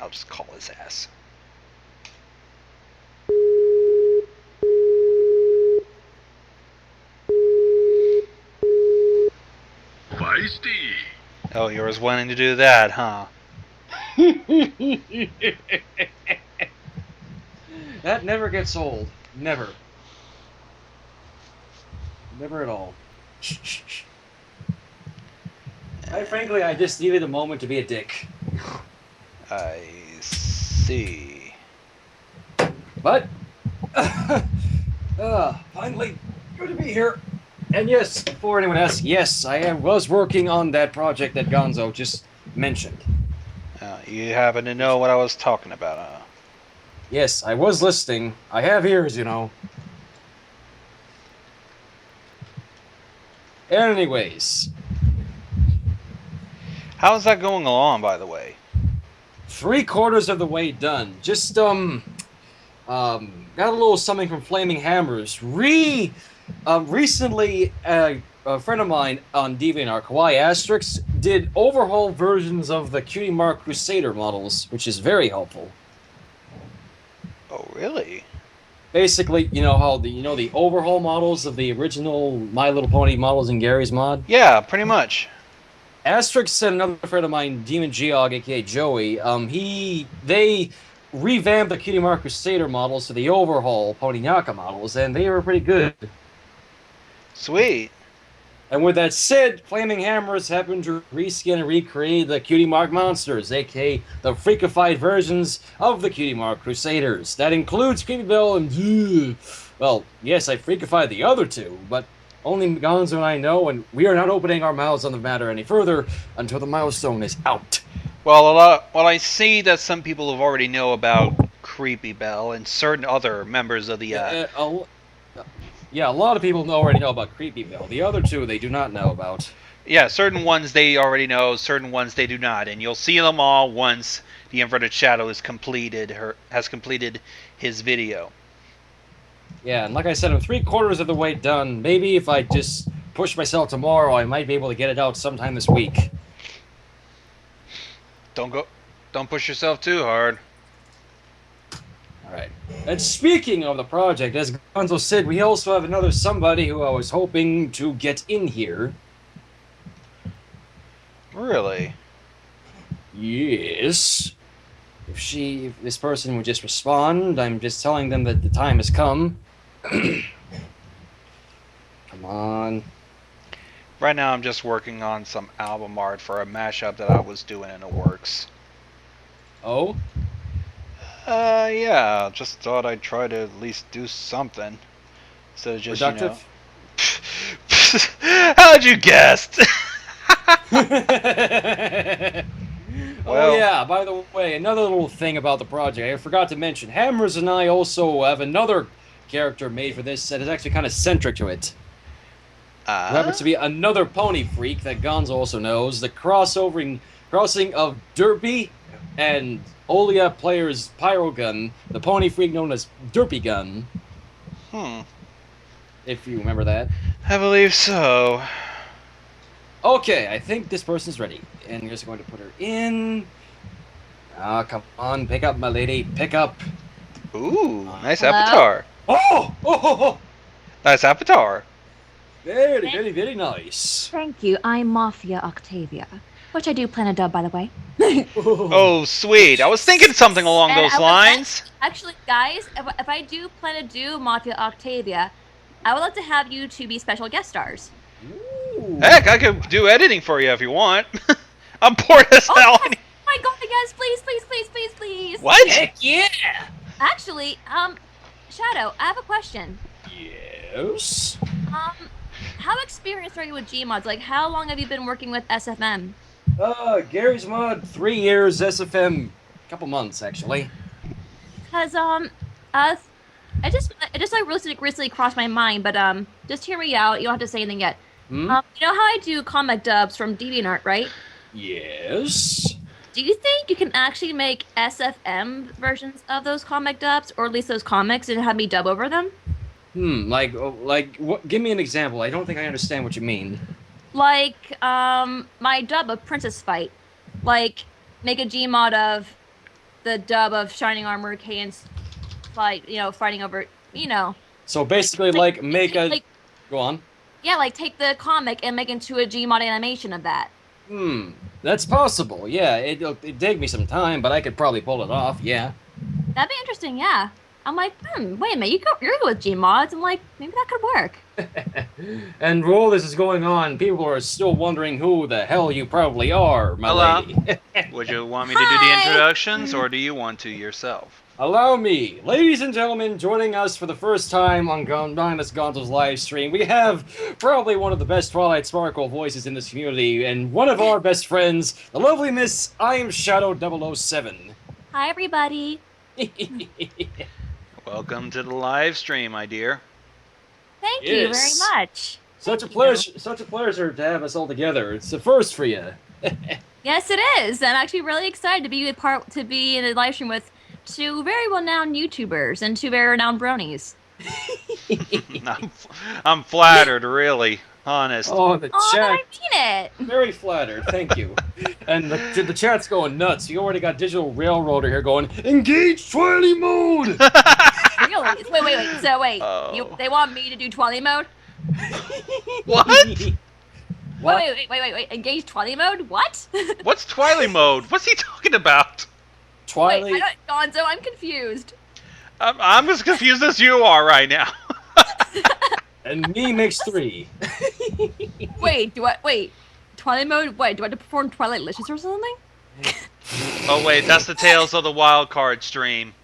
I'll just call his ass. Feisty. Oh, you was wanting to do that, huh? That never gets old. Never. Never at all. Frankly, I just needed a moment to be a dick. I see. But, finally, good to be here. And yes, before anyone asks, yes, I was working on that project that Gonzo just mentioned. You happen to know what I was talking about, huh? Yes, I was listening. I have ears, you know. Anyways. How's that going along, by the way? 3/4 of the way done. Just, got a little something from Flaming Hammers. Recently, a friend of mine on DeviantArt, Kawaii Asterix, did overhaul versions of the Cutie Mark Crusader models, which is very helpful. Oh, really? Basically, you know how the overhaul models of the original My Little Pony models in Gary's mod? Yeah, pretty much. Asterix and another friend of mine, Demon Geog, aka Joey, they revamped the Cutie Mark Crusader models to the overhaul Pony Nyaka models, and they were pretty good. Sweet. And with that said, Flaming Hammers happened to reskin and recreate the Cutie Mark monsters, aka the freakified versions of the Cutie Mark Crusaders. That includes Creepy Bell and... Well, yes, I freakified the other two, but only Gonzo and I know, and we are not opening our mouths on the matter any further until the milestone is out. Well, I see that some people have already know about Creepy Bell and certain other members of the... Yeah, a lot of people already know about Creepy Bell. The other two they do not know about. Yeah, certain ones they already know, certain ones they do not, and you'll see them all once the Inverted Shadow has completed his video. Yeah, and like I said, I'm 3/4 of the way done. Maybe if I just push myself tomorrow, I might be able to get it out sometime this week. Don't push yourself too hard. Alright. And speaking of the project, as Gonzo said, we also have another somebody who I was hoping to get in here. Really? Yes. If this person would just respond, I'm just telling them that the time has come. Come on. Right now I'm just working on some album art for a mashup that I was doing in the works. Oh? Yeah, just thought I'd try to at least do something. Instead of just, Productive? How'd you guess? Oh yeah, by the way, another little thing about the project I forgot to mention. Hammers and I also have another character made for this that is actually kind of centric to it. Who happens to be another pony freak that Gonzo also knows. The crossing of Derpy and Olia player's Pyro Gun, the pony freak known as Derpy Gun. If you remember that. I believe so. Okay, I think this person's ready. And you're just going to put her in. Ah, come on, pick up, my lady. Pick up. Ooh, nice Hello? avatar. Oh! Nice avatar. Very, very, very nice. Thank you. I'm Mafia Octavia, which I do plan a dub, by the way. Oh, sweet. I was thinking something along those lines. Actually, guys, if I do plan to do Mafia Octavia, I would like to have you to be special guest stars. Ooh. Heck, I could do editing for you if you want. I'm bored as hell. Oh my god, yes, please, please, please, please, please. What? Heck yeah! Actually, Shadow, I have a question. Yes? How experienced are you with Gmods? Like, how long have you been working with SFM? Gary's mod, 3 years, SFM, couple months, actually. Because, it just like recently crossed my mind, but, just hear me out. You don't have to say anything yet. Hmm? You know how I do comic dubs from DeviantArt, right? Yes? Do you think you can actually make SFM versions of those comic dubs, or at least those comics, and have me dub over them? Like what? Give me an example. I don't think I understand what you mean. Like, my dub of Princess Fight. Like, make a Gmod of the dub of Shining Armor Kane's fight, fighting over, So basically, like, make a... like, Go on. yeah, like take the comic and make into a Gmod animation of that. That's possible, yeah. It'd take me some time, but I could probably pull it off, yeah. That'd be interesting, yeah. I'm like, wait a minute, you're good with Gmods. I'm like, maybe that could work. And while this is going on, people are still wondering who the hell you probably are, my lady. Would you want me to do the introductions, or do you want to yourself? Allow me, ladies and gentlemen, joining us for the first time on MindlessGonzo's live stream, we have probably one of the best Twilight Sparkle voices in this community, and one of our best friends, the lovely Miss IMShadow007. Hi, everybody. Welcome to the live stream, my dear. Thank you very much. Such a pleasure to have us all together. It's the first for you. Yes, it is. I'm actually really excited to be in the live stream with two very well-known YouTubers and two very renowned bronies. I'm flattered, really. Honest. Oh, the chat. I mean it. Very flattered, thank you. And the chat's going nuts. You already got Digital Railroader here going, engage Twilight mode! Really? Wait. So Oh. they want me to do Twilight mode? What? Wait. Engage Twilight mode? What? What's Twilight mode? What's he talking about? Twilight. Wait, Gonzo, I'm confused. I'm as confused as you are right now. And me makes 3. Wait, Twilight mode? Wait, do I have to perform Twilight Licious or something? Oh wait, that's the Tales of the Wild Card stream.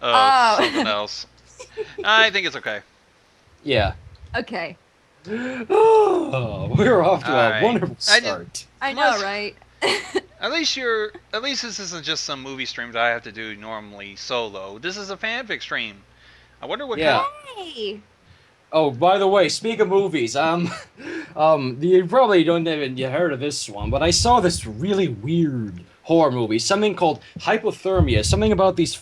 Something else. I think it's okay. Yeah. Okay. Oh, we're off to a Alright. wonderful start. I know, right? At least this isn't just some movie streams I have to do normally solo. This is a fanfic stream. I wonder what Yeah. Hey. Oh, by the way, speak of movies, you probably don't even heard of this one, but I saw this really weird horror movie, something called Hypothermia, something about these two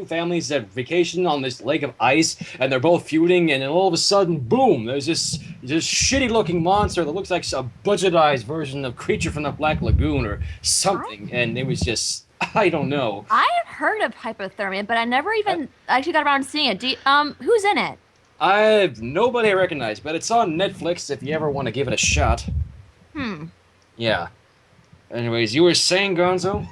families that vacation on this lake of ice, and they're both feuding, and then all of a sudden, boom, there's this shitty-looking monster that looks like a budgetized version of Creature from the Black Lagoon or something, and it was just, I don't know. I've heard of Hypothermia, but I never even actually got around to seeing it. Who's in it? Nobody I recognize, but it's on Netflix if you ever want to give it a shot. Yeah. Anyways, you were saying, Gonzo?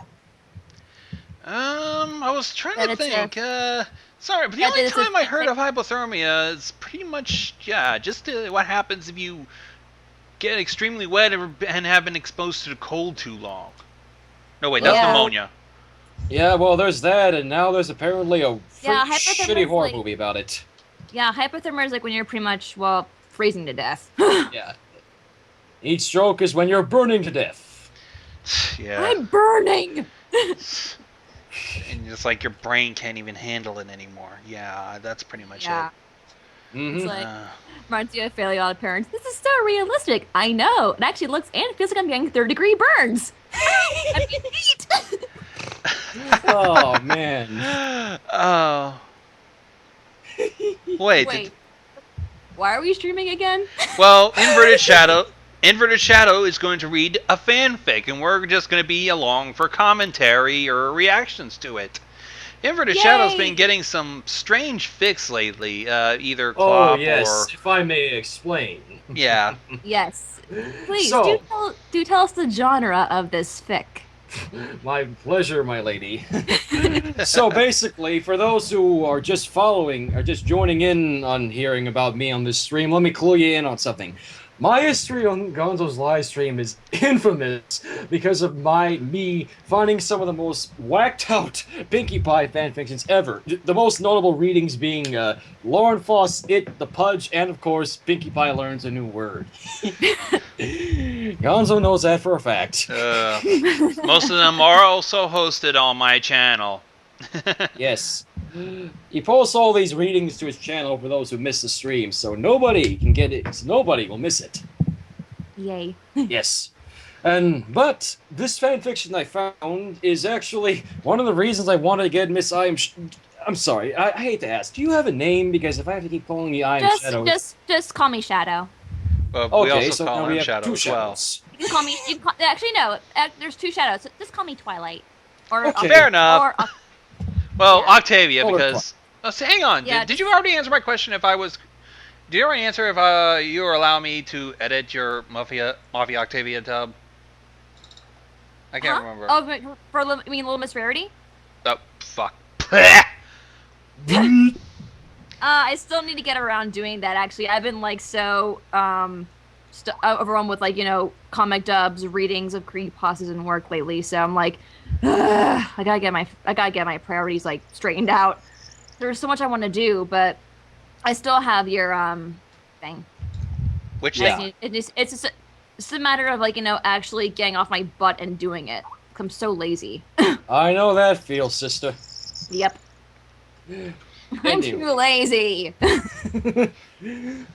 I was trying to think. Sorry, but the Yeah, only it's time I heard of hypothermia is pretty much, just what happens if you get extremely wet and have been exposed to the cold too long. No, wait, that's pneumonia. Yeah, well, there's that, and now there's apparently a shitty horror like- movie about it. Yeah, hypothermia is like when you're pretty much, freezing to death. Yeah. Each stroke is when you're burning to death. Yeah. I'm burning! And it's like your brain can't even handle it anymore. Yeah, that's pretty much it. Mm-hmm. It's like, reminds you of Fairly Odd Parents. This is so realistic. I know. It actually looks and feels like I'm getting third-degree burns. I'm getting heat. Oh, man. Oh. Wait. Why are we streaming again? Well, Inverted Shadow is going to read a fanfic, and we're just going to be along for commentary or reactions to it. Inverted Shadow's been getting some strange fics lately, either Clop if I may explain. Yeah. Yes. Please, So- do tell us the genre of this fic. My pleasure, my lady. So basically, for those who are just joining in on hearing about me on this stream, let me clue you in on something. My history on Gonzo's live stream is infamous because of me finding some of the most whacked out Pinkie Pie fanfictions ever. The most notable readings being Lauren Foss, It, The Pudge, and of course, Pinkie Pie Learns a New Word. Gonzo knows that for a fact. Most of them are also hosted on my channel. Yes. He posts all these readings to his channel for those who miss the stream, so nobody can get it. So nobody will miss it. Yay. Yes. But this fanfiction I found is actually one of the reasons I wanted to get Miss I'm sorry, I hate to ask. Do you have a name? Because if I have to keep calling you IMShadow... Just call me Shadow. But Okay, we also so call now we him have Shadow two as well. shadows. You can call me... actually, no. There's two Shadows. Just call me Twilight. Or Okay. Fair enough. Or, Well, Yeah. Octavia, Polar because... Oh, so hang on. Yeah, Did you already answer my question if I was... Did you already answer if you were allow me to edit your Mafia Octavia dub? I can't remember. Oh, you mean Little Miss Rarity? Oh, fuck. I still need to get around doing that. Actually, I've been like so overwhelmed with comic dubs, readings of creepypastas and work lately. So I'm like, I gotta get my priorities like straightened out. There's so much I want to do, but I still have your thing. Which Yeah. It's just a matter of actually getting off my butt and doing it. I'm so lazy. I know that feel, sister. Yep. I'm too lazy.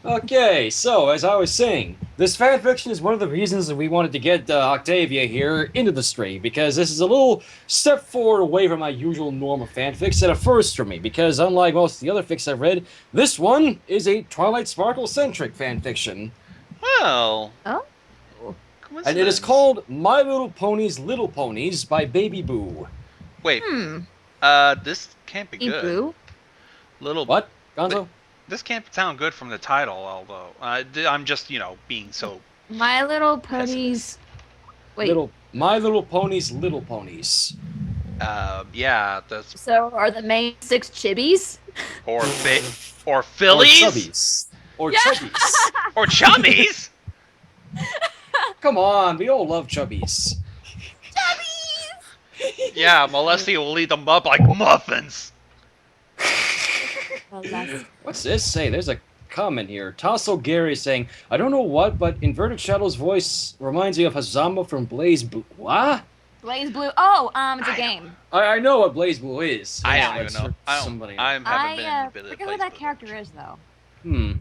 Okay, so as I was saying, this fanfiction is one of the reasons that we wanted to get Octavia here into the stream, because this is a little step forward away from my usual norm of fanfics and a first for me, because unlike most of the other fics I've read, this one is a Twilight Sparkle-centric fanfiction. Well... Oh? And it is called My Little Ponies, Little Ponies by Baby Boo. Wait. This can't be good. Boo? Little... What, Gonzo? This can't sound good from the title, although I'm just, being so... My Little Ponies. Wait. My Little Ponies, Little Ponies. Yeah, that's... So are the main 6 chibis? Or fillies? Or chubbies. Or Yeah. chubbies. Or chubbies? Come on, we all love chubbies. Yeah, Molestia will eat them up like muffins. What's this say? There's a comment here. Tasso Gary saying, I don't know what, but Inverted Shadow's voice reminds me of Hazama from Blaze Blue. What? Blaze Blue. Oh, it's a game. I know what Blaze Blue is. I Yeah, don't even it's know. for somebody. I haven't been in the bit of forget who that character is though.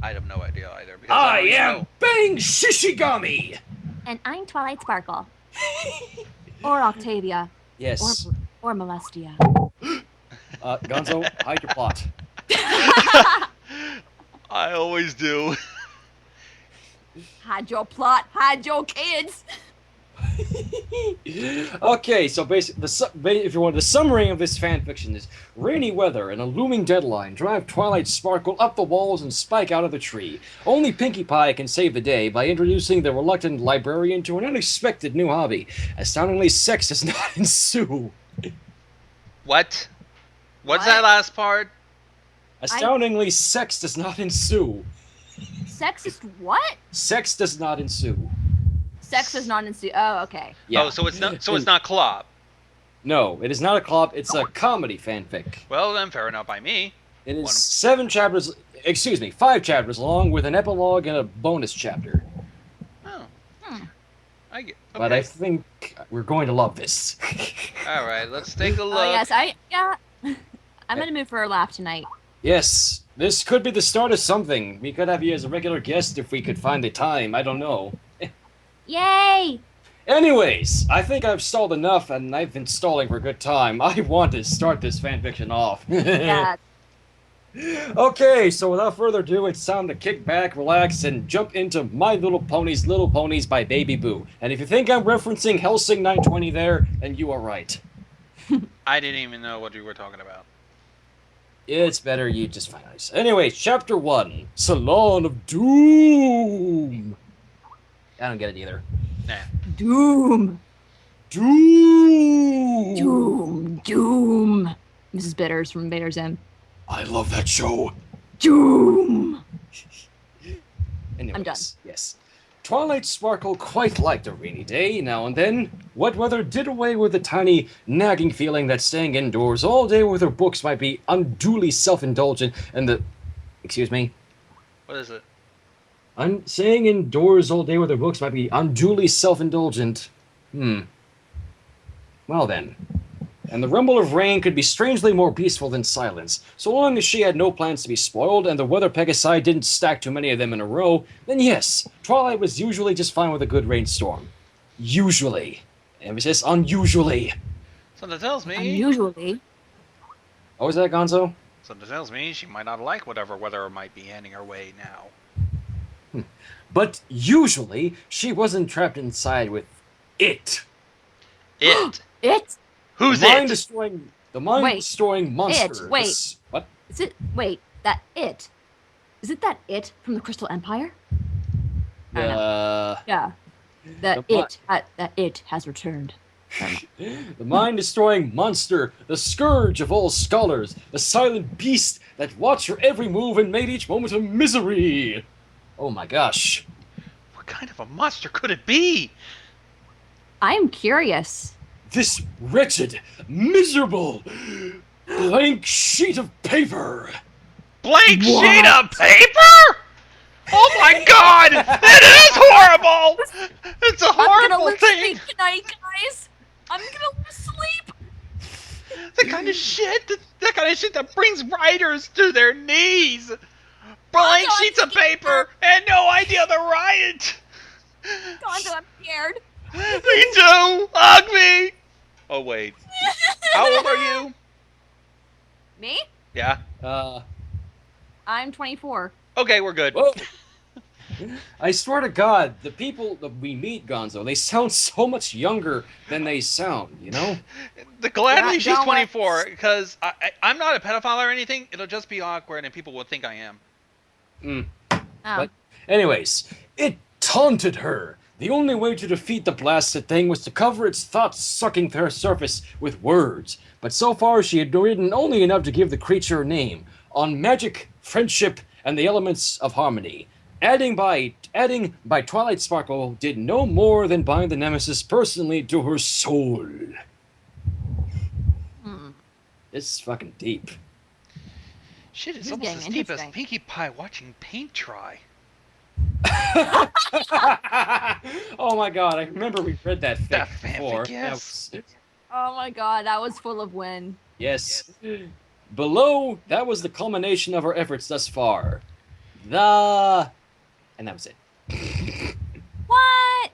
I have no idea either. Because I don't even am know. Bang Shishigami! And I'm Twilight Sparkle. Or Octavia. Yes. Or Molestia. Gonzo, hide your plot. I always do. Hide your plot. Hide your kids. Okay, so basically, if you want, the summary of this fanfiction is rainy weather and a looming deadline drive Twilight Sparkle up the walls and Spike out of the tree. Only Pinkie Pie can save the day by introducing the reluctant librarian to an unexpected new hobby. Astoundingly, sex does not ensue. What? What's What? that last part? Astoundingly, sex does not ensue. Sexist what? Sex does not ensue. Sex is not ensue. Oh, okay. Yeah. Oh, so it's not. So it's not Klopp. No, it is not a club. It's a comedy fanfic. Well, then, fair enough by me. It is 5 chapters long with an epilogue and a bonus chapter. Oh. I get. Okay. But I think we're going to love this. All right, let's take a look. Oh yes, I'm in the mood for a laugh tonight. Yes, this could be the start of something. We could have you as a regular guest if we could find the time. I don't know. Yay! Anyways, I think I've stalled enough, and I've been stalling for a good time. I want to start this fanfiction off. Yeah. Okay, so without further ado, it's time to kick back, relax, and jump into My Little Ponies, Little Ponies by Baby Boo. And if you think I'm referencing Helsing 920 there, then you are right. I didn't even know what you were talking about. It's better you just find out. Anyway, Chapter 1, Salon of Doom. I don't get it either. Nah. Doom. Doom. Doom. Doom. Mrs. Bitters from Invader's End. I love that show. Doom. Anyways, I'm done. Yes. Twilight Sparkle quite liked a rainy day now and then. Wet weather did away with the tiny, nagging feeling that staying indoors all day with her books might be unduly self-indulgent and the... Excuse me? What is it? I'm saying indoors all day with her books might be unduly self-indulgent. Well then. And the rumble of rain could be strangely more peaceful than silence. So long as she had no plans to be spoiled and the weather Pegasi didn't stack too many of them in a row, then yes, Twilight was usually just fine with a good rainstorm. Usually. Emphasis on usually. Something tells me. Unusually. What was that, Gonzo? Something tells me she might not like whatever weather might be handing her way now. But usually, she wasn't trapped inside with it. It. It. Who's the it? mind-destroying monster. It. Wait. What? Is it? Wait, that it? Is it that it from the Crystal Empire? I don't know. Yeah. That it has returned. The mind-destroying monster, the scourge of all scholars, the silent beast that watched her every move and made each moment a misery. Oh my gosh. What kind of a monster could it be? I'm curious. This wretched, miserable, blank sheet of paper. Blank sheet of paper? Oh my god! It is horrible! It's a horrible I'm gonna thing! lose sleep tonight, guys! I'm gonna lose sleep! The kind of shit that brings writers to their knees! Blank Gonzo, sheets of paper and no idea to write! Gonzo, I'm scared. Me too! Hug me! Oh wait. How old are you? Me? Yeah. I'm 24. Okay, we're good. Whoa. I swear to God, the people that we meet, Gonzo, they sound so much younger than they sound, you know? Gladly Yeah, she's don't 24, because I'm not a pedophile or anything. It'll just be awkward and people will think I am. Oh. But anyways, it taunted her. The only way to defeat the blasted thing was to cover its thought-sucking surface with words. But so far she had written only enough to give the creature a name. On magic, friendship, and the elements of harmony. Adding by Twilight Sparkle did no more than bind the nemesis personally to her soul. It's fucking deep. Shit, it's This is almost getting as deep as interesting. Pinkie Pie watching paint dry. Oh my god, I remember we read that That fic before. fanfic, yes. Oh my god, that was full of win. Yes. Below, that was the culmination of her efforts thus far. And that was it. What?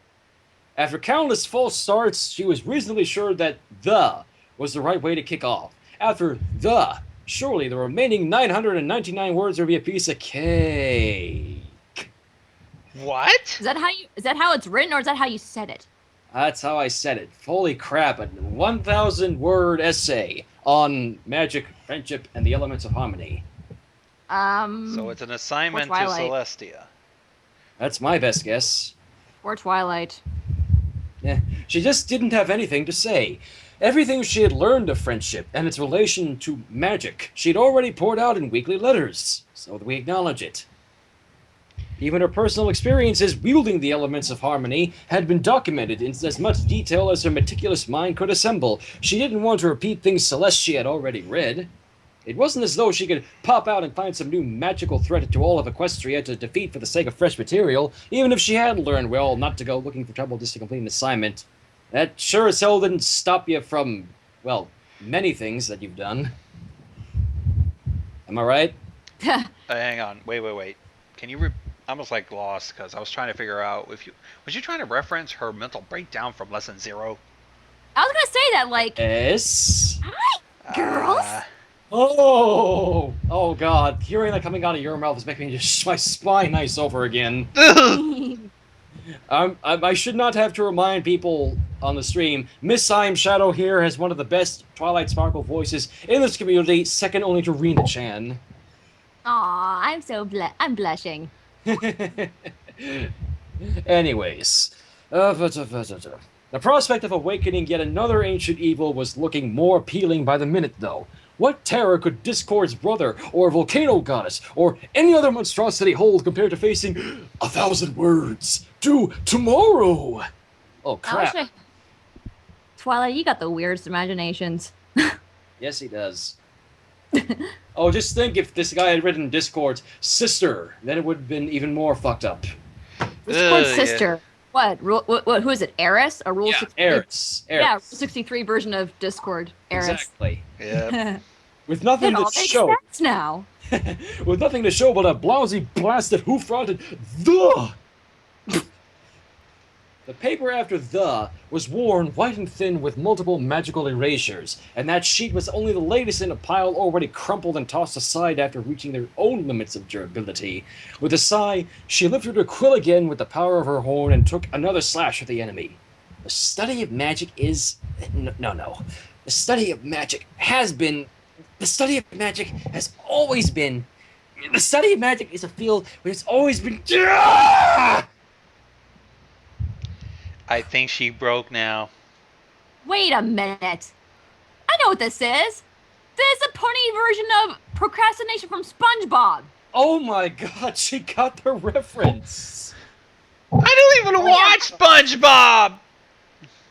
After countless false starts, she was reasonably sure that the was the right way to kick off. After the, surely the remaining 999 words would be a piece of cake. What? Is that how it's written, or is that how you said it? That's how I said it. Holy crap, a 1,000-word essay on magic, friendship, and the elements of harmony. So it's an assignment to Twilight. Celestia. That's my best guess. Or Twilight. She just didn't have anything to say. Everything she had learned of friendship and its relation to magic, she'd already poured out in weekly letters, so we acknowledge it. Even her personal experiences wielding the elements of harmony had been documented in as much detail as her meticulous mind could assemble. She didn't want to repeat things Celestia had already read. It wasn't as though she could pop out and find some new magical threat to all of Equestria to defeat for the sake of fresh material, even if she had learned well not to go looking for trouble just to complete an assignment. That sure as hell didn't stop you from, well, many things that you've done. Am I right? Hang on. Wait. Can you... I almost like lost because I was trying to figure out if you... Was you trying to reference her mental breakdown from Lesson 0? I was gonna say that, like, Yes. hi, girls. Oh God! Hearing that coming out of your mouth is making me just my spine ice over again. I should not have to remind people on the stream. Miss IMShadow here has one of the best Twilight Sparkle voices in this community, second only to Rena Chan. Aw, I'm blushing. Anyways, the prospect of awakening yet another ancient evil was looking more appealing by the minute, though. What terror could Discord's brother, or Volcano Goddess, or any other monstrosity hold compared to facing 1,000 words to tomorrow? Oh, crap. Twilight, you got the weirdest imaginations. Yes, he does. Oh, just think if this guy had written Discord's sister, then it would have been even more fucked up. Discord's sister. What? Who is it? Eris? A Rule Yeah, 63? Eris. Yeah, Rule 63 version of Discord. Eris. Exactly. Yeah. With nothing It all to makes show. sense now. With nothing to show but a blousy, blasted, hoof-rotted the. The paper after the was worn white and thin with multiple magical erasures, and that sheet was only the latest in a pile already crumpled and tossed aside after reaching their own limits of durability. With a sigh, she lifted her quill again with the power of her horn and took another slash at the enemy. The study of magic is... No. The study of magic has been. The study of magic has always been. The study of magic is a field where it's always been. I think she broke now. Wait a minute. I know what this is. This is a pony version of procrastination from SpongeBob. Oh my god, she got the reference. I don't even watch SpongeBob.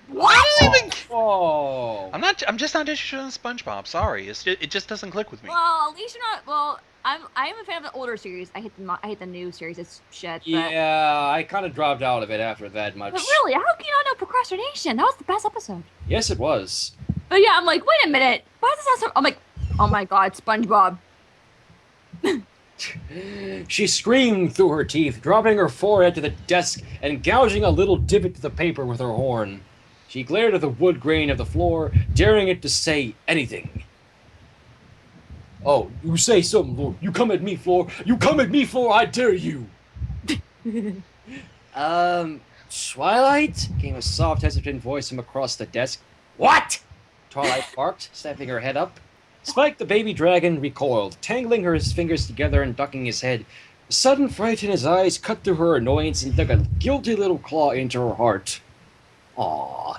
What? I don't even. Oh. I'm just not interested in SpongeBob. Sorry, it just doesn't click with me. Well, at least you're not. Well, I am a fan of the older series. I hate the new series. It's shit. But, Yeah, I kind of dropped out of it after that much. but really, how can you not know procrastination? That was the best episode. Yes, it was. But yeah, I'm like, wait a minute. Why does this have so? I'm like, oh my god, SpongeBob. She screamed through her teeth, dropping her forehead to the desk and gouging a little divot to the paper with her horn. She glared at the wood grain of the floor, daring it to say anything. Oh, you say something, Lord. You come at me, floor. You come at me, floor. I dare you. Twilight? Came a soft, hesitant voice from across the desk. What? Twilight barked, snapping her head up. Spike the baby dragon recoiled, tangling her fingers together and ducking his head. A sudden fright in his eyes cut through her annoyance and dug a guilty little claw into her heart. Aww.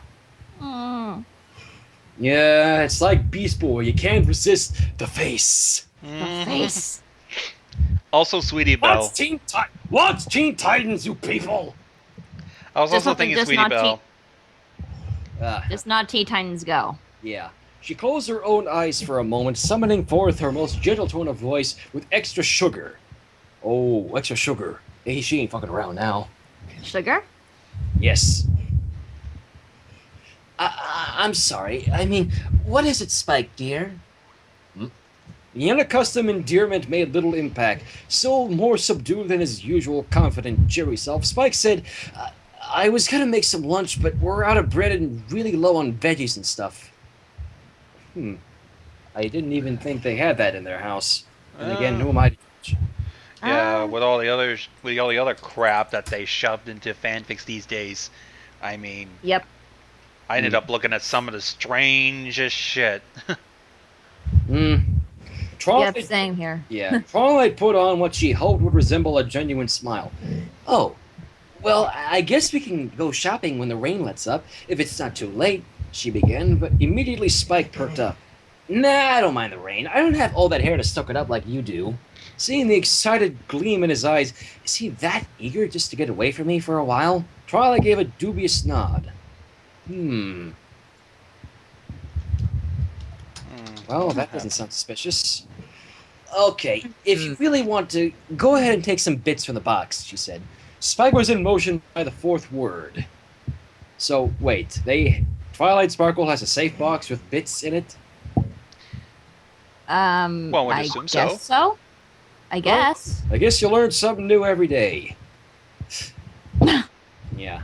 Mm. Yeah, it's like Beast Boy. You can't resist the face. The face. Also, Sweetie Belle. What's Teen Titans, you people? I was Just also something thinking just Sweetie not Belle. Just not Teen Titans Go. Yeah. She closed her own eyes for a moment, summoning forth her most gentle tone of voice with extra sugar. Oh, extra sugar. Hey, she ain't fucking around now. Sugar? Yes. I'm sorry. I mean, what is it, Spike, dear? The unaccustomed endearment made little impact. Still more subdued than his usual confident, cheery self, Spike said, I was gonna make some lunch, but we're out of bread and really low on veggies and stuff. I didn't even think they had that in their house. And again, who am I to judge? Yeah, with all the other crap that they shoved into fanfics these days. I mean, Yep. I ended up looking at some of the strangest shit. Twilight, Yep, same here. Yeah, Twilight put on what she hoped would resemble a genuine smile. Oh, well, I guess we can go shopping when the rain lets up, if it's not too late, she began, but immediately Spike perked up. Nah, I don't mind the rain. I don't have all that hair to soak it up like you do. Seeing the excited gleam in his eyes, is he that eager just to get away from me for a while? Twilight gave a dubious nod. Well, that doesn't sound suspicious. Okay, if you really want to, go ahead and take some bits from the box, she said. Spike was in motion by the fourth word. So, wait, Twilight Sparkle has a safe box with bits in it? Well, we'd I assume guess so. I guess. I guess you learn something new every day. Yeah.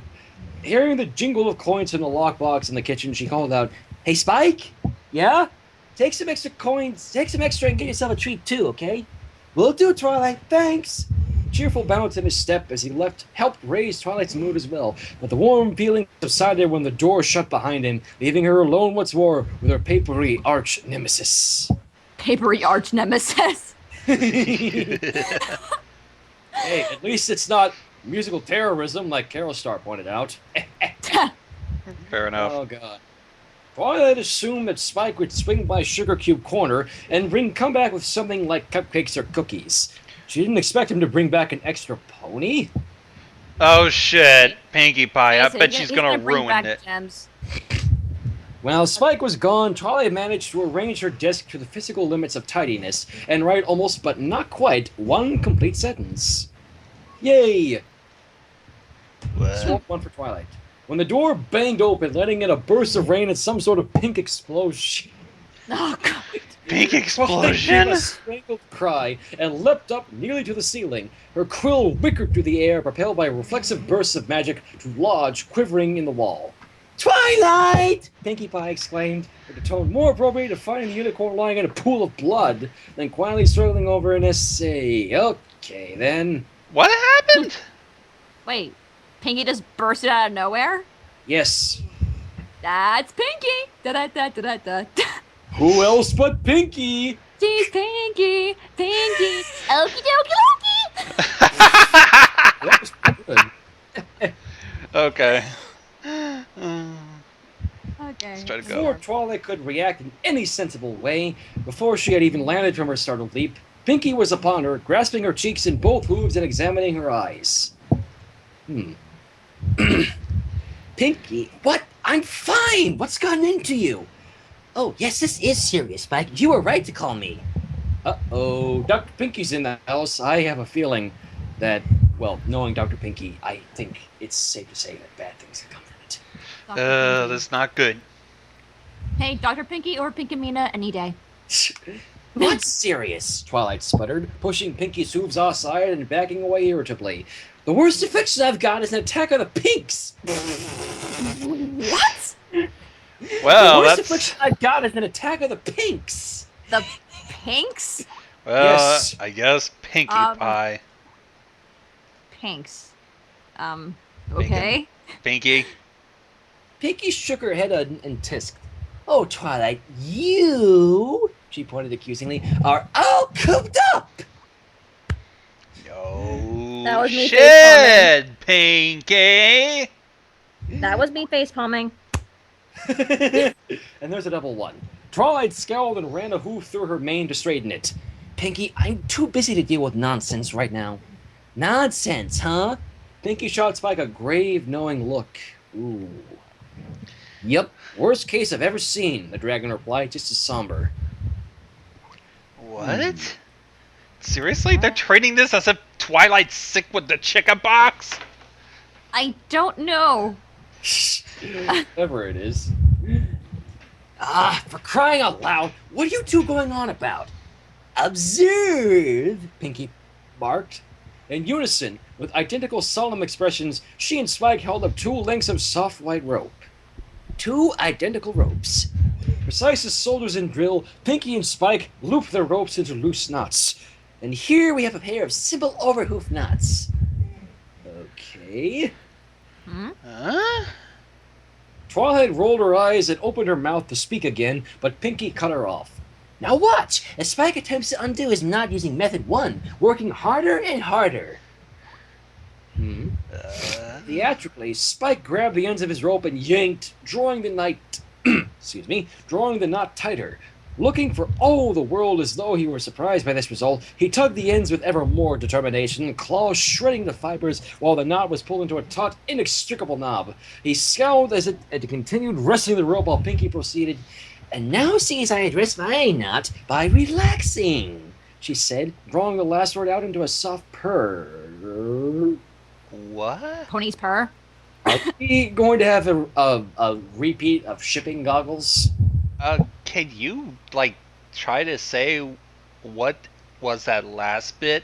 Hearing the jingle of coins in the lockbox in the kitchen, she called out, Hey, Spike? Yeah? Take some extra coins, take some extra and get yourself a treat too, okay? Will do, Twilight, thanks! Cheerful bounce in his step as he left helped raise Twilight's mood as well, but the warm feeling subsided when the door shut behind him, leaving her alone once more with her papery arch nemesis. Papery arch nemesis. Hey, at least it's not musical terrorism like Carol Star pointed out. Fair enough. Oh, God. Twilight assumed that Spike would swing by Sugar Cube Corner and come back with something like cupcakes or cookies. She didn't expect him to bring back an extra pony. Oh shit, Pinkie Pie. I Listen, bet he's she's gonna gonna bring ruin back it. Gems. While Spike was gone, Twilight managed to arrange her desk to the physical limits of tidiness and write almost but not quite one complete sentence. Yay! Swap one for Twilight. When the door banged open, letting in a burst of rain and some sort of pink explosion. Oh god. Pink Twilight explosion. gave a strangled cry and leapt up nearly to the ceiling. Her quill whickered through the air, propelled by reflexive bursts of magic to lodge quivering in the wall. Twilight! Pinkie Pie exclaimed, with a tone more appropriate to finding the unicorn lying in a pool of blood, then quietly struggling over an essay. Okay, then. What happened? Wait. Pinkie just bursted out of nowhere? Yes. That's Pinkie. Da da da da da da. Who else but Pinkie? She's Pinkie. Pinkie. Okie dokie That was pretty good. Okay. Okay. Let's try to go. Before Twilight could react in any sensible way, before she had even landed from her startled leap, Pinkie was upon her, grasping her cheeks in both hooves and examining her eyes. Pinkie, what? I'm fine! What's gotten into you? Oh, yes, this is serious, Spike. You were right to call me. Uh-oh, Dr. Pinkie's in the house. I have a feeling that, well, knowing Dr. Pinkie, I think it's safe to say that bad things can come from it. That's not good. Hey, Dr. Pinkie or Pinkimina any day. What's serious? Twilight sputtered, pushing Pinkie's hooves aside and backing away irritably. The worst affliction I've got is an attack of the pinks! What? Well, the worst that's... affliction I've got is an attack of the pinks! The pinks? Well, Yes. I guess Pinkie Pie. Pinks. Okay. Pinkie. Pinkie shook her head and tisked. Oh, Twilight, you, she pointed accusingly, are all cooped up! No That was me shit, Pinkie. That was me facepalming. And there's a double one. Twilight scowled and ran a hoof through her mane to straighten it. Pinkie, I'm too busy to deal with nonsense right now. Nonsense, huh? Pinkie shot Spike a grave, knowing look. Ooh. Yep, worst case I've ever seen, the dragon replied, just as somber. What? Seriously? They're treating this as if Twilight's sick with the chicken pox? I don't know. Whatever it is. Ah, for crying out loud, what are you two going on about? Observe! Pinkie barked. In unison, with identical solemn expressions, she and Spike held up 2 lengths of soft white rope. 2 identical ropes. Precise as soldiers in drill, Pinkie and Spike looped their ropes into loose knots. And here we have a pair of simple overhoof knots. Okay. Huh? Twilight rolled her eyes and opened her mouth to speak again, but Pinkie cut her off. Now watch, as Spike attempts to undo his knot using method 1, working harder and harder. Theatrically, Spike grabbed the ends of his rope and yanked, drawing the knot tighter. Looking for all the world as though he were surprised by this result, he tugged the ends with ever more determination, claws shredding the fibers while the knot was pulled into a taut, inextricable knob. He scowled as it continued wrestling the rope while Pinkie proceeded. And now see as I address my knot by relaxing, she said, drawing the last word out into a soft purr. What? Ponies purr. Are we going to have a repeat of shipping goggles? Can you, like, try to say what was that last bit?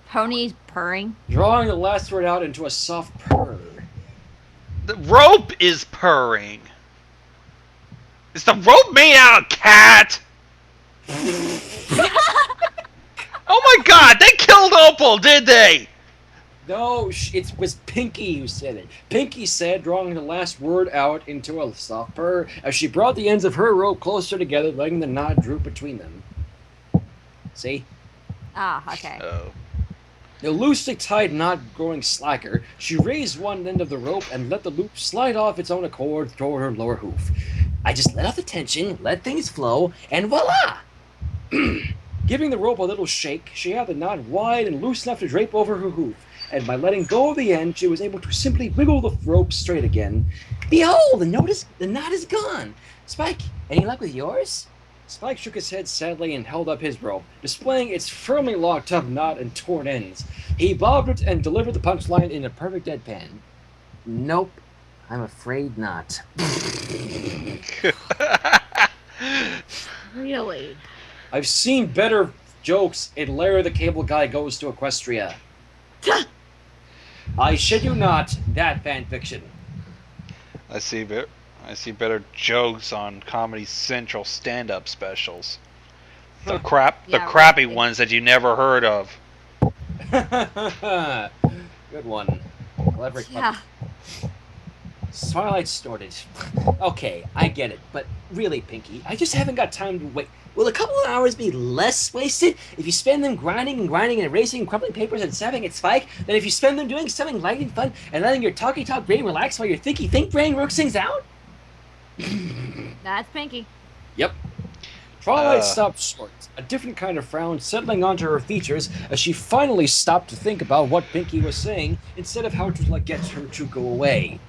Ponies purring. Drawing the last word out into a soft purr. The rope is purring. Is the rope made out of cat? Oh my god, they killed Opal, did they? No, it was Pinkie who said it. Pinkie said, drawing the last word out into a soft purr, as she brought the ends of her rope closer together, letting the knot droop between them. See? Ah, okay. Oh. The loosely tied knot growing slacker, she raised one end of the rope and let the loop slide off its own accord toward her lower hoof. I just let off the tension, let things flow, and voila! Giving the rope a little shake, she had the knot wide and loose enough to drape over her hoof, and by letting go of the end, she was able to simply wiggle the rope straight again. Behold, the knot is gone. Spike, any luck with yours? Spike shook his head sadly and held up his rope, displaying its firmly locked up knot and torn ends. He bobbed it and delivered the punchline in a perfect deadpan. Nope, I'm afraid not. Really? I've seen better jokes in Larry the Cable Guy Goes to Equestria. I shit you not, that fanfiction. I see better jokes on Comedy Central stand-up specials. The crappy right. ones that you never heard of. Good one. Clever. Yeah. Twilight snorted. Okay, I get it, but really, Pinkie, I just haven't got time to wait. Will a couple of hours be less wasted if you spend them grinding and erasing and crumpling papers and snapping at Spike than if you spend them doing something light and fun and letting your talky talk brain relax while your thinky think brain works things out? That's Pinkie. Yep. Twilight stopped short, a different kind of frown settling onto her features as she finally stopped to think about what Pinkie was saying instead of how to get her to go away.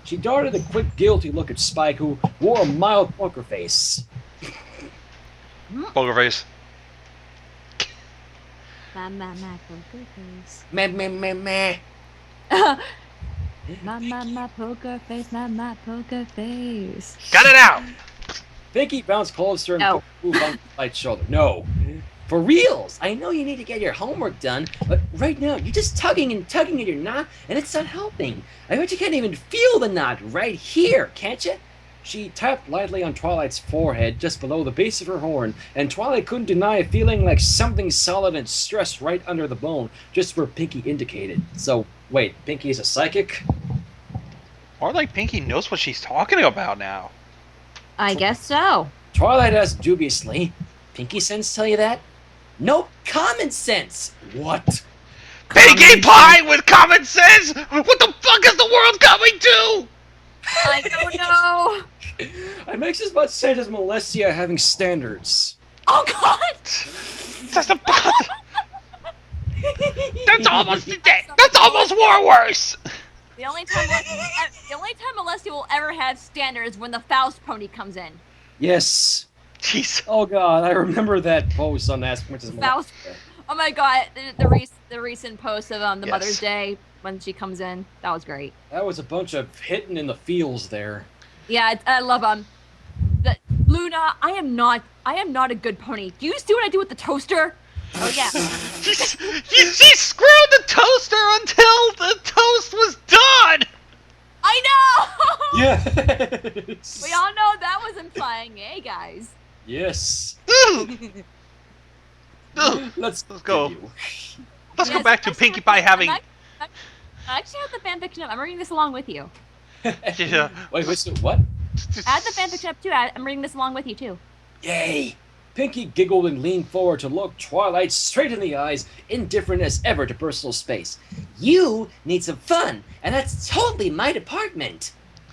She darted a quick, guilty look at Spike, who wore a mild poker face. Poker face. My poker face. Meh, meh, meh, meh. My poker face, my poker face. Cut it out! Pinkie bounced closer and No. put a move on Twilight's shoulder. No. For reals, I know you need to get your homework done, but right now you're just tugging at your knot, and it's not helping. I bet you can't even feel the knot right here, can't you? She tapped lightly on Twilight's forehead just below the base of her horn, and Twilight couldn't deny feeling like something solid and stressed right under the bone, just where Pinkie indicated. So, wait, Pinkie is a psychic? Or like Pinkie knows what she's talking about now. I guess so. Twilight asked dubiously. Pinkie sense tell you that? Nope, common sense. What? Pinkie Pie with common sense? What the fuck is the world coming to? I don't know. It makes as much sense as Molestia having standards. Oh God! That's almost war worse. The only time Molestia will ever have standards when the Faust pony comes in. Yes. Jeez. Oh God, I remember that post on Ask Princess Faust. Molestia. Oh my God, the recent post of the Yes. Mother's Day when she comes in. That was great. That was a bunch of hitting in the feels there. Yeah, I love the Luna. I am not a good pony. Do you see what I do with the toaster? Oh yeah. She screwed the toaster until the toast was done. I know. Yes. We all know that was implying, eh, guys? Yes. Let's go. continue. Let's go Yes, back to actually, Pinkie Pie having. I actually have the fanfiction up. I'm reading this along with you. Yeah. Wait, so what? I have the fanfiction up too. I'm reading this along with you too. Yay! Pinkie giggled and leaned forward to look Twilight straight in the eyes, indifferent as ever to personal space. You need some fun, and that's totally my department.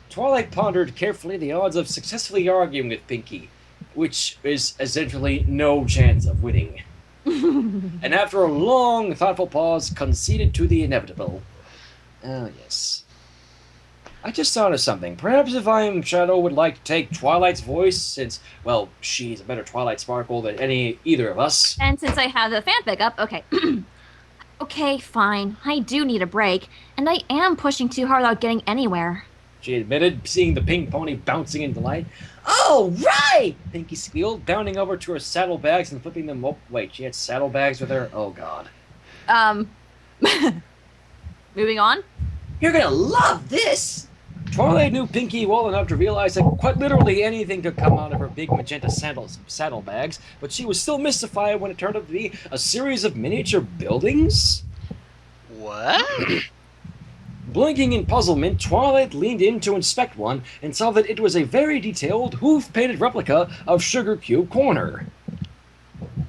Twilight pondered carefully the odds of successfully arguing with Pinkie, which is essentially no chance of winning. And after a long, thoughtful pause, conceded to the inevitable. Oh, yes. I just thought of something. Perhaps if IMShadow would like to take Twilight's voice, since, well, she's a better Twilight Sparkle than either of us. And since I have the fanfic up, okay. Okay, fine. I do need a break, and I am pushing too hard without getting anywhere. She admitted, seeing the pink pony bouncing in delight. Oh, right! Pinkie squealed, bounding over to her saddlebags and flipping them. Oh, wait, she had saddlebags with her? Oh, God. Moving on. You're gonna love this! Twilight knew Pinkie well enough to realize that quite literally anything could come out of her big magenta saddlebags, but she was still mystified when it turned out to be a series of miniature buildings? What? Blinking in puzzlement, Twilight leaned in to inspect one and saw that it was a very detailed, hoof-painted replica of Sugar Cube Corner.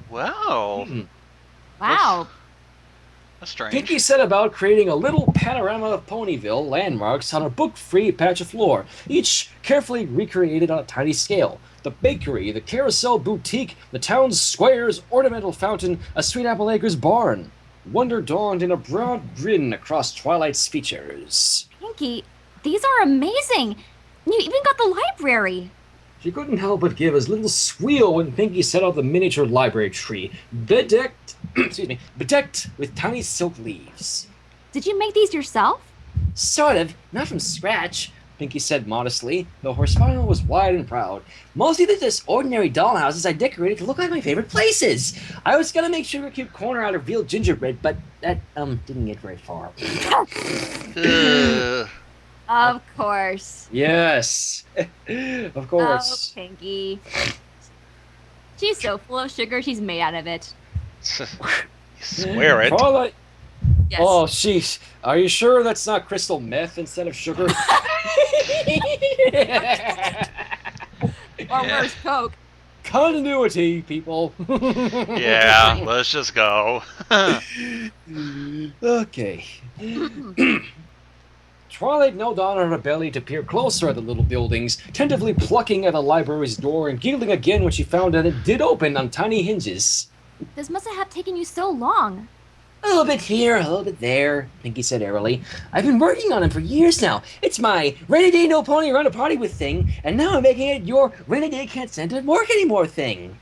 Wow. Wow. That's strange. Pinkie set about creating a little panorama of Ponyville landmarks on a book-free patch of floor, each carefully recreated on a tiny scale. The bakery, the carousel boutique, the town's square's ornamental fountain, a Sweet Apple Acres barn. Wonder dawned in a broad grin across Twilight's features. Pinkie, these are amazing. You even got the library. She couldn't help but give a little squeal when Pinkie set out the miniature library tree, bedecked with tiny silk leaves. Did you make these yourself? Sort of, not from scratch. Pinkie said modestly, though her smile was wide and proud. Mostly they're just ordinary dollhouses I decorated to look like my favorite places. I was gonna make Sugar Cube Corner out of real gingerbread, but that, didn't get very far. Of course. Yes, of course. Oh, Pinkie. She's so full of sugar, she's made out of it. You swear it. Twilight. Yes. Oh, sheesh. Are you sure that's not crystal meth instead of sugar? Or worse, Coke. Continuity, people. Yeah, let's just go. Okay. Twilight knelt down on her belly to peer closer at the little buildings, tentatively plucking at the library's door and giggling again when she found that it did open on tiny hinges. This must have taken you so long. A little bit here, a little bit there, Pinkie said airily. I've been working on him for years now. It's my rainy day no pony around a party with thing, and now I'm making it your rainy day can't stand to work anymore thing.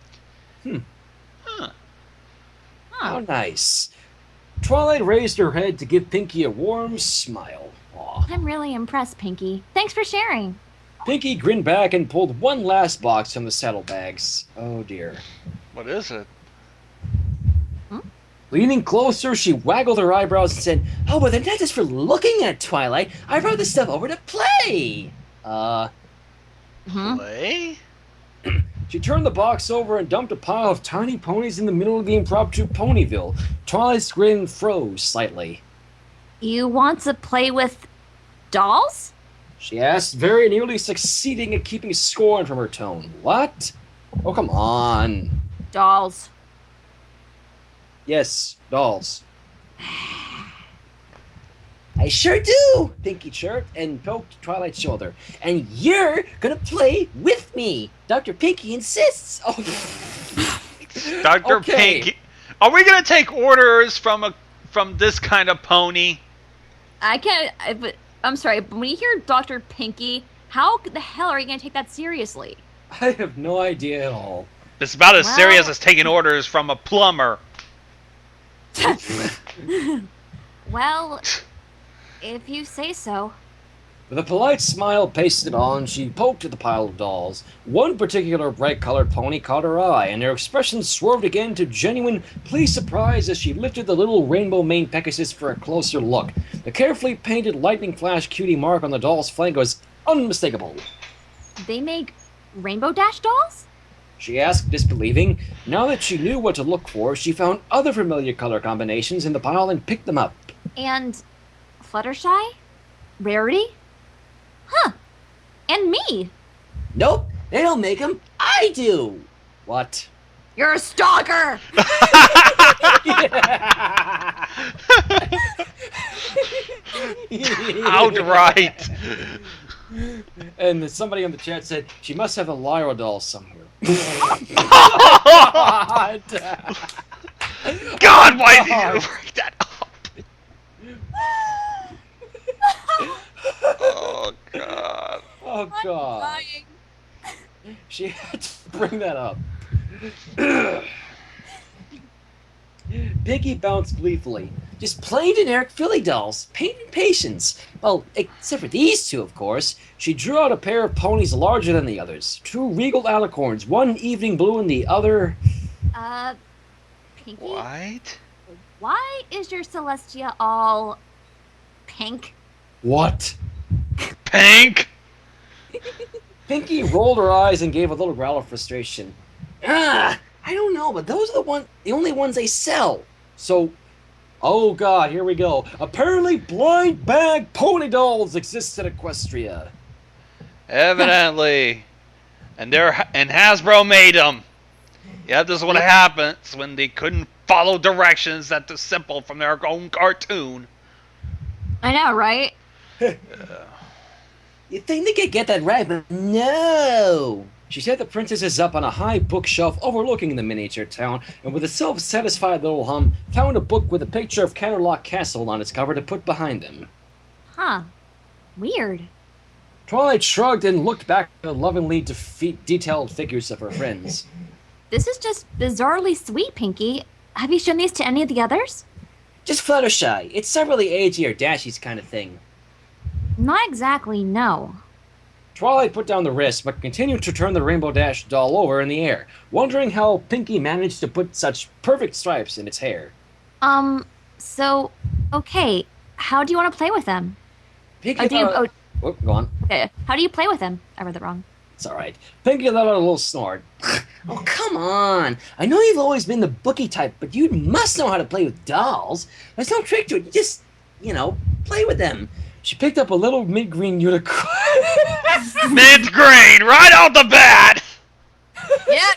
How nice. Twilight raised her head to give Pinkie a warm smile. Aw. I'm really impressed, Pinkie. Thanks for sharing. Pinkie grinned back and pulled one last box from the saddlebags. Oh dear. What is it? Leaning closer, she waggled her eyebrows and said, Oh, but they're not just for looking at, Twilight. I brought this stuff over to play. Play? She turned the box over and dumped a pile of tiny ponies in the middle of the impromptu Ponyville. Twilight's grin froze slightly. You want to play with dolls? She asked, very nearly succeeding at keeping scorn from her tone. What? Oh, come on. Dolls. Yes, dolls. I sure do, Pinkie chirped and poked Twilight's shoulder. And you're gonna play with me. Dr. Pinkie insists. Oh, Dr. Okay. Pinkie. Are we gonna take orders from this kind of pony? I can't. But I'm sorry, but when you hear Dr. Pinkie, how the hell are you going to take that seriously? I have no idea at all. It's about as Well- serious as taking orders from a plumber. Well, if you say so. With a polite smile pasted on, she poked at the pile of dolls. One particular bright-colored pony caught her eye, and her expression swerved again to genuine, pleased surprise as she lifted the little rainbow-maned Pegasus for a closer look. The carefully painted lightning flash cutie mark on the doll's flank was unmistakable. They make Rainbow Dash dolls? She asked, disbelieving. Now that she knew what to look for, she found other familiar color combinations in the pile and picked them up. And Fluttershy? Rarity? Huh. And me. nope, they don't make them. I do. What? You're a stalker! Outright. And somebody in the chat said, she must have a Lyra doll somewhere. God, why did you break that up? Oh, God. Oh, God. Dying. She had to bring that up. Pinkie bounced gleefully. Just plain generic Philly dolls. Pain and patience. Well, except for these two, of course. She drew out a pair of ponies larger than the others. Two regal alicorns, one evening blue and the other... Pinkie? What? Why is your Celestia all pink? What? Pink? Pinkie rolled her eyes and gave a little growl of frustration. I don't know, but those are the only ones they sell. So, oh God, here we go. Apparently blind bag pony dolls exist at Equestria. Evidently. And Hasbro made them. Yeah, this is what happens when they couldn't follow directions that are simple from their own cartoon. I know, right? You'd think they could get that right, but no. She set the princesses up on a high bookshelf overlooking the miniature town, and with a self-satisfied little hum, found a book with a picture of Canterlock Castle on its cover to put behind them. Huh. Weird. Twilight shrugged and looked back at the lovingly detailed figures of her friends. This is just bizarrely sweet, Pinkie. Have you shown these to any of the others? Just Fluttershy. It's severally agey or dashies kind of thing. Not exactly, no. Twilight put down the wrist, but continued to turn the Rainbow Dash doll over in the air, wondering how Pinkie managed to put such perfect stripes in its hair. So, okay, how do you want to play with them? Pinkie go on. Okay, how do you play with them? I read that wrong. It's alright. Pinkie let out a little snort. Oh, come on. I know you've always been the bookie type, but you must know how to play with dolls. There's no trick to it. You just, play with them. She picked up a little mint-green unicorn. Mint green, right out the bat! Yeah.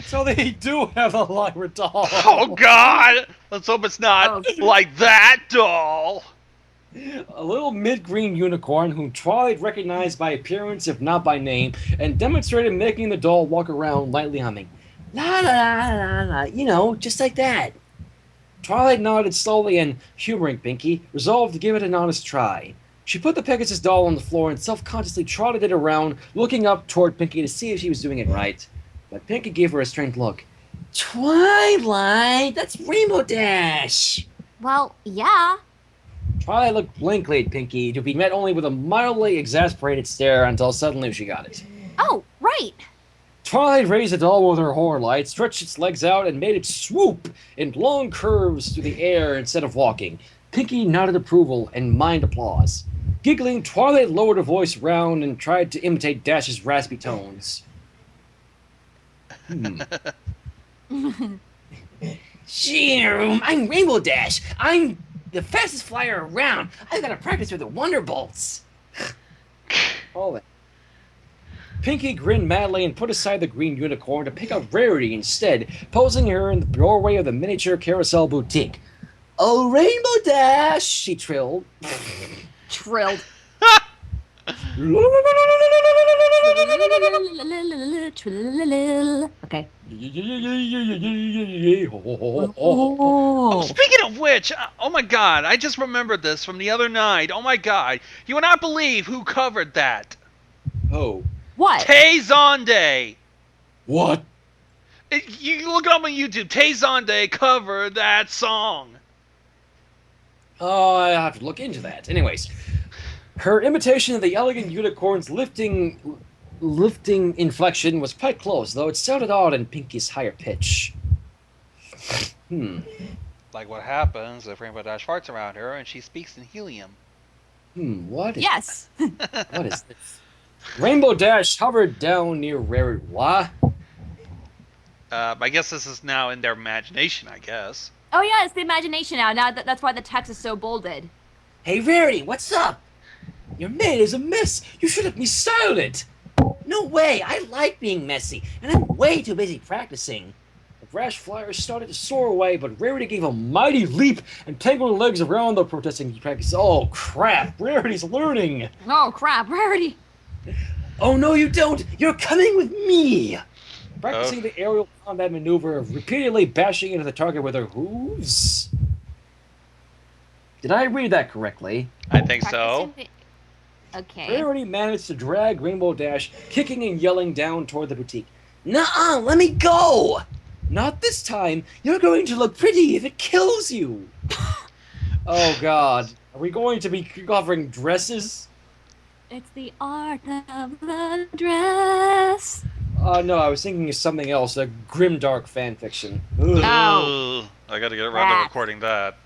So they do have a Lyra doll. Oh god! Let's hope it's not like that doll! A little mint-green unicorn whom Twilight recognized by appearance if not by name, and demonstrated making the doll walk around lightly humming. La la la la la, you know, just like that. Twilight nodded slowly and, humoring Pinkie, resolved to give it an honest try. She put the Pegasus doll on the floor and self-consciously trotted it around, looking up toward Pinkie to see if she was doing it right. But Pinkie gave her a strange look. Twilight, that's Rainbow Dash! Well, yeah. Twilight looked blankly at Pinkie, to be met only with a mildly exasperated stare until suddenly she got it. Oh, right. Twilight raised the doll with her horn light, stretched its legs out, and made it swoop in long curves through the air instead of walking. Pinkie nodded approval and mimed applause. Giggling, Twilight lowered her voice round and tried to imitate Dash's raspy tones. Shoom, I'm Rainbow Dash. I'm the fastest flyer around. I've got to practice with the Wonderbolts. All that. Pinkie grinned madly and put aside the green unicorn to pick up Rarity instead, posing her in the doorway of the miniature carousel boutique. Oh, Rainbow Dash, she trilled. Trilled. Okay. Oh, speaking of which, oh my god, I just remembered this from the other night. Oh my god, you would not believe who covered that. Oh. What? Tay Zonde. What? You look it up on YouTube. Tay Zonde covered that song. Oh, I have to look into that. Anyways, her imitation of the elegant unicorn's lifting inflection was quite close, though it sounded odd in Pinkie's higher pitch. Like what happens if Rainbow Dash farts around her and she speaks in helium. What is Yes. What is this? Rainbow Dash hovered down near Rarity. What? I guess this is now in their imagination, I guess. Oh yeah, it's the imagination now. Now that's why the text is so bolded. Hey, Rarity, what's up? Your maid is a mess. You should have restyled it. No way. I like being messy, and I'm way too busy practicing. The brash flyer started to soar away, but Rarity gave a mighty leap and tangled her legs around the protesting practice. Oh, crap. Rarity's learning. Oh crap, Rarity. Oh, no, you don't. You're coming with me. Practicing the aerial combat maneuver of repeatedly bashing into the target with her hooves. Did I read that correctly? I think so. Okay. Rarity managed to drag Rainbow Dash, kicking and yelling down toward the boutique. Nuh-uh, let me go. Not this time. You're going to look pretty if it kills you. Oh, God. Are we going to be covering dresses? It's the art of the dress. No, I was thinking of something else, a grimdark fanfiction. Oh. Ugh, I gotta get around to recording that.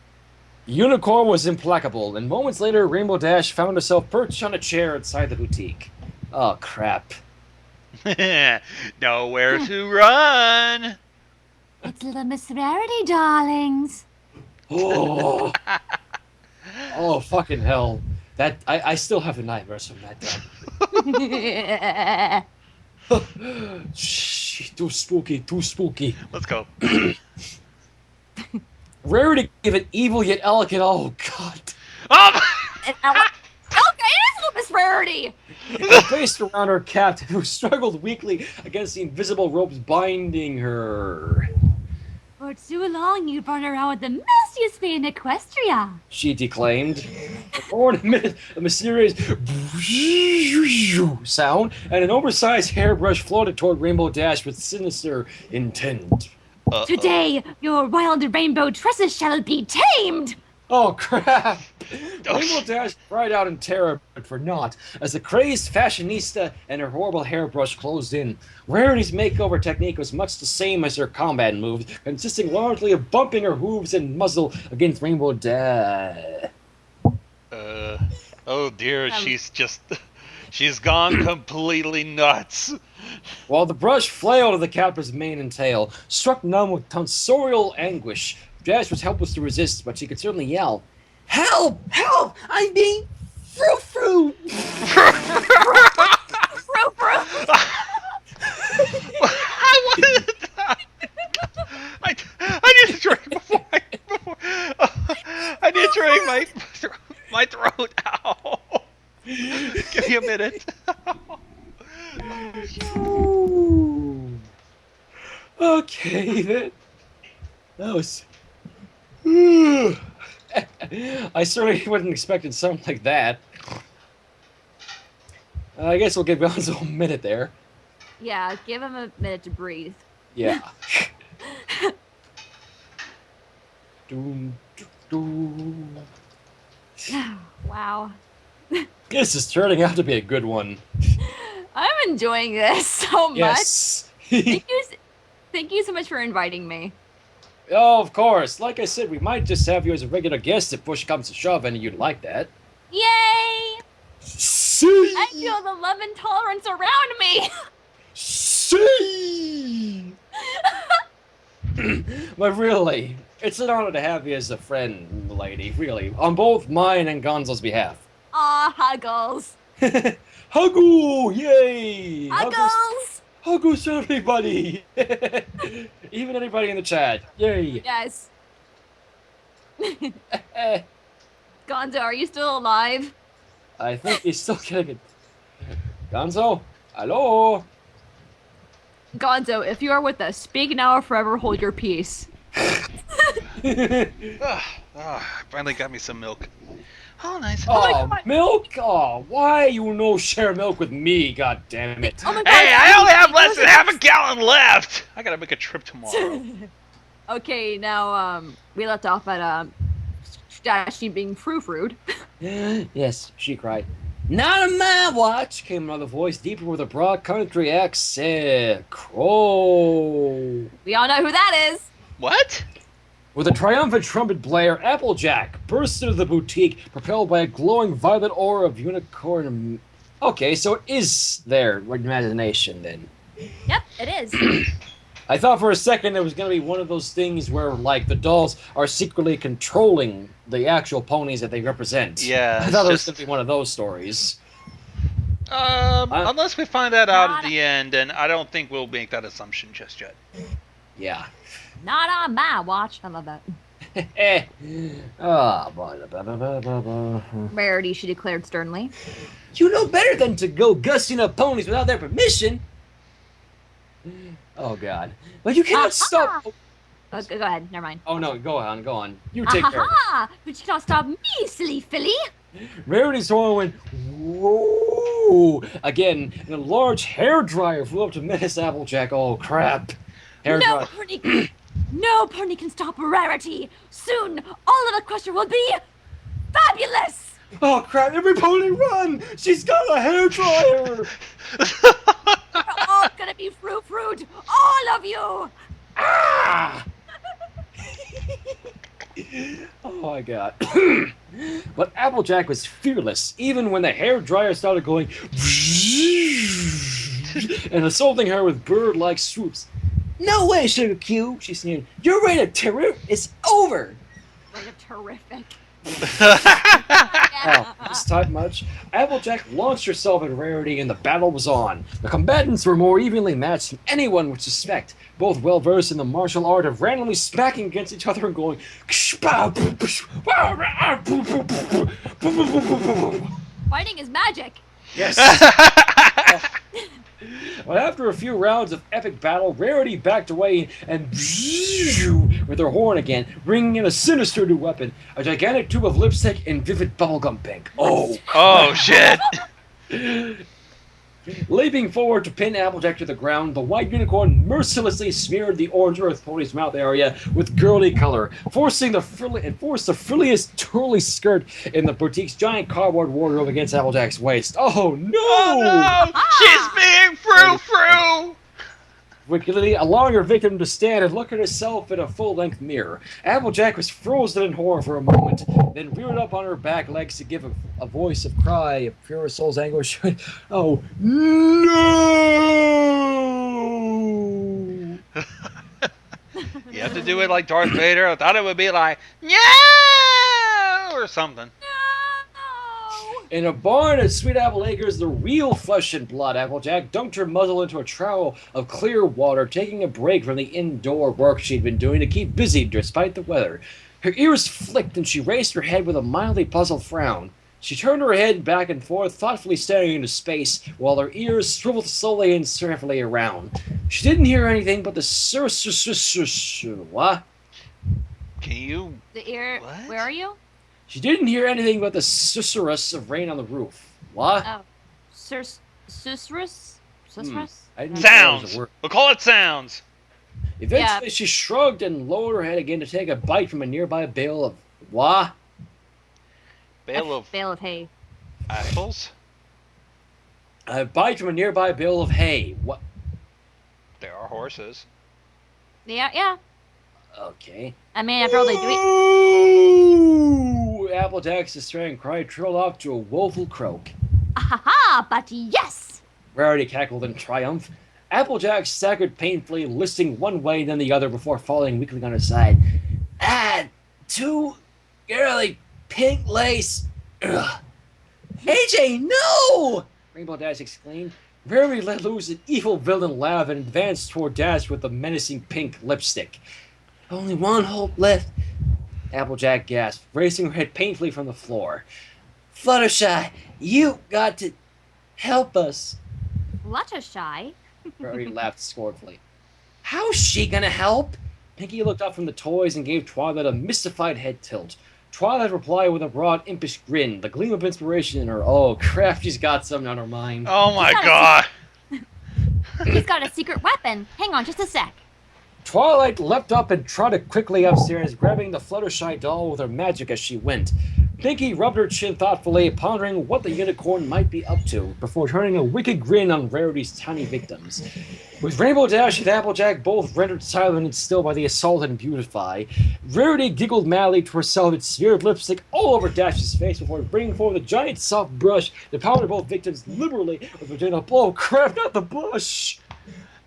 Unicorn was implacable, and moments later, Rainbow Dash found herself perched on a chair inside the boutique. Oh, crap. Nowhere to run. It's little Miss Rarity, darlings. Oh, oh, fucking hell. That I still have the nightmares from that time. Shh, too spooky, too spooky. Let's go. Rarity gave an evil yet elegant. Oh, God. Oh! Okay, it is little Miss Rarity. It faced around her captain, who struggled weakly against the invisible ropes binding her. For too long, you've run around with the messiest man in Equestria. She declaimed. Or in a minute, a mysterious sound, and an oversized hairbrush floated toward Rainbow Dash with sinister intent. Today, your wild rainbow tresses shall be tamed. Oh, crap! Rainbow Dash cried out in terror, but for naught, as the crazed fashionista and her horrible hairbrush closed in. Rarity's makeover technique was much the same as her combat moves, consisting largely of bumping her hooves and muzzle against Rainbow Dash. Oh dear, she's gone completely nuts. While the brush flailed at the captor's mane and tail, struck numb with tonsorial anguish, Dash was helpless to resist, but she could certainly yell. Help! Help! I'm being Frou frou. Frou frou. I wanted I need to drink before I need to drink my throat. Ow. Give me a minute. Ooh. Okay, that was. I certainly wasn't expecting something like that. I guess we'll give Gonzo a minute there. Yeah, give him a minute to breathe. Yeah. Doom, doom. Wow. This is turning out to be a good one. I'm enjoying this so much. Yes. Thank you so much for inviting me. Oh, of course. Like I said, we might just have you as a regular guest if push comes to shove and you'd like that. Yay! See? I feel the love and tolerance around me. See? But really, it's an honor to have you as a friend, lady, really, on both mine and Gonzo's behalf. Aw, Huggles. Huggle! Yay! Huggles! Huggles to everybody! Even anybody in the chat. Yay! Yes. Gonzo, are you still alive? I think he's still getting it. Gonzo? Hello? Gonzo, if you are with us, speak now or forever hold your peace. Finally got me some milk. Oh, nice. Oh, milk? Oh, why you no share milk with me, god damn it. Oh my God, Hey, I only have less than half a gallon left. I gotta make a trip tomorrow. Okay, now, we left off at, she being frou-frued. Yes, she cried. Not on my watch, came another voice, deeper with a broad country accent. Crow. We all know who that is. What? With a triumphant trumpet blare, Applejack burst into the boutique, propelled by a glowing violet aura of unicorn. Okay, so it is their imagination then. Yep, it is. I thought for a second it was going to be one of those things where, like, the dolls are secretly controlling the actual ponies that they represent. Yeah. I thought it was going to be one of those stories. Unless we find that out at the end, and I don't think we'll make that assumption just yet. Yeah. Not on my watch. I love that. Rarity, she declared sternly. You know better than to go gussing up ponies without their permission. Oh, God. But you cannot stop... Oh, go ahead, never mind. Oh, no, go on. You take care. But you can't stop me, silly filly. Rarity's horn went, whoa! Again, and a large hairdryer flew up to menace Applejack. Oh, crap. No pony can stop Rarity. Soon, all of the Crusher will be fabulous. Oh, crap. Every pony run! She's got a hairdryer! You're all gonna be frou-frued. All of you. Ah! Oh, my God. But Applejack was fearless, even when the hairdryer started going and assaulting her with bird-like swoops. No way, Sugar Q, she sneered. Your reign of terror is over. Like a terrific. Oh, this time much. Applejack launched herself at Rarity and the battle was on. The combatants were more evenly matched than anyone would suspect, both well versed in the martial art of randomly smacking against each other and going. Fighting is magic. Yes. But after a few rounds of epic battle, Rarity backed away and with her horn again, bringing in a sinister new weapon, a gigantic tube of lipstick in vivid bubblegum pink. Oh, Oh, shit. Leaping forward to pin Applejack to the ground, the white unicorn mercilessly smeared the orange earth pony's mouth area with girly color, forced the frilliest twirly skirt in the boutique's giant cardboard wardrobe against Applejack's waist. Oh no! Oh, no! She's being frou-frou! Wickedly allowing her victim to stand and look at herself in a full-length mirror. Applejack was frozen in horror for a moment, then reared up on her back legs to give a voice of cry of pure soul's anguish. Oh, no! You have to do it like Darth Vader. I thought it would be like, no! Or something. No. In a barn at Sweet Apple Acres, the real flesh and blood Applejack dunked her muzzle into a trowel of clear water, taking a break from the indoor work she'd been doing to keep busy despite the weather. Her ears flicked and she raised her head with a mildly puzzled frown. She turned her head back and forth, thoughtfully staring into space, while her ears swiveled slowly and carefully around. She didn't hear anything but the what? Can you... The ear. What? Where are you? She didn't hear anything but the susurrus of rain on the roof. What? Oh, susurrus. Susurrus. I didn't know that was a Sounds. word. We'll call it sounds. Eventually, she shrugged and lowered her head again to take a bite from a nearby bale of what? Bale of Bale of hay. apples? A bite from a nearby bale of hay. What? There are horses. Yeah. Okay. I mean, after all they do it. Ooh! Applejack's despairing cry trailed off to a woeful croak. Ahaha! But yes. Rarity cackled in triumph. Applejack staggered painfully, listing one way then the other before falling weakly on her side. Ah, too girly pink lace. Ugh. AJ, no! Rainbow Dash exclaimed. Rarity let loose an evil villain laugh and advanced toward Dash with the menacing pink lipstick. Only one hope left, Applejack gasped, raising her head painfully from the floor. Fluttershy, you got to help us. Fluttershy. Rarity laughed scornfully. How's she gonna help? Pinkie looked up from the toys and gave Twilight a mystified head tilt. Twilight replied with a broad, impish grin, the gleam of inspiration in her. Oh, crap, she's got something on her mind. Oh my god. He's got a secret weapon. Hang on just a sec. Twilight leapt up and trotted quickly upstairs, grabbing the Fluttershy doll with her magic as she went. Pinkie rubbed her chin thoughtfully, pondering what the unicorn might be up to, before turning a wicked grin on Rarity's tiny victims. With Rainbow Dash and Applejack both rendered silent and still by the assault and beautify, Rarity giggled madly to herself and smeared lipstick all over Dash's face before bringing forward a giant soft brush that powdered both victims liberally with vagina. Oh crap, not the bush!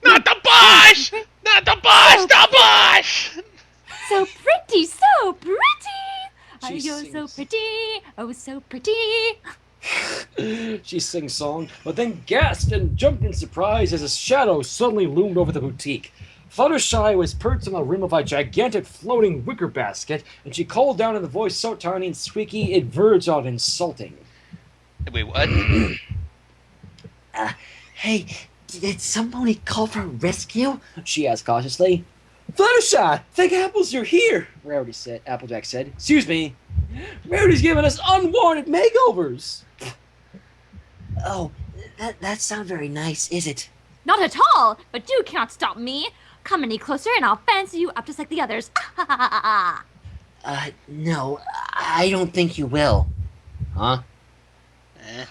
Not the bush! Not the bush! The bush! So pretty, so pretty. She You're so sings. pretty. Oh, so pretty. She sings song, but then gasped and jumped in surprise as a shadow suddenly loomed over the boutique. Fluttershy was perched on the rim of a gigantic floating wicker basket, and she called down in a voice so tiny and squeaky it verged on insulting. Wait, what? Hey, did somebody call for rescue? She asked cautiously. Fluttershy, thank apples you're here, Applejack said. Excuse me. Rarity's giving us unwarranted makeovers. Oh, that's not very nice, is it? Not at all. But you cannot stop me. Come any closer and I'll fancy you up just like the others. No, I don't think you will. Huh?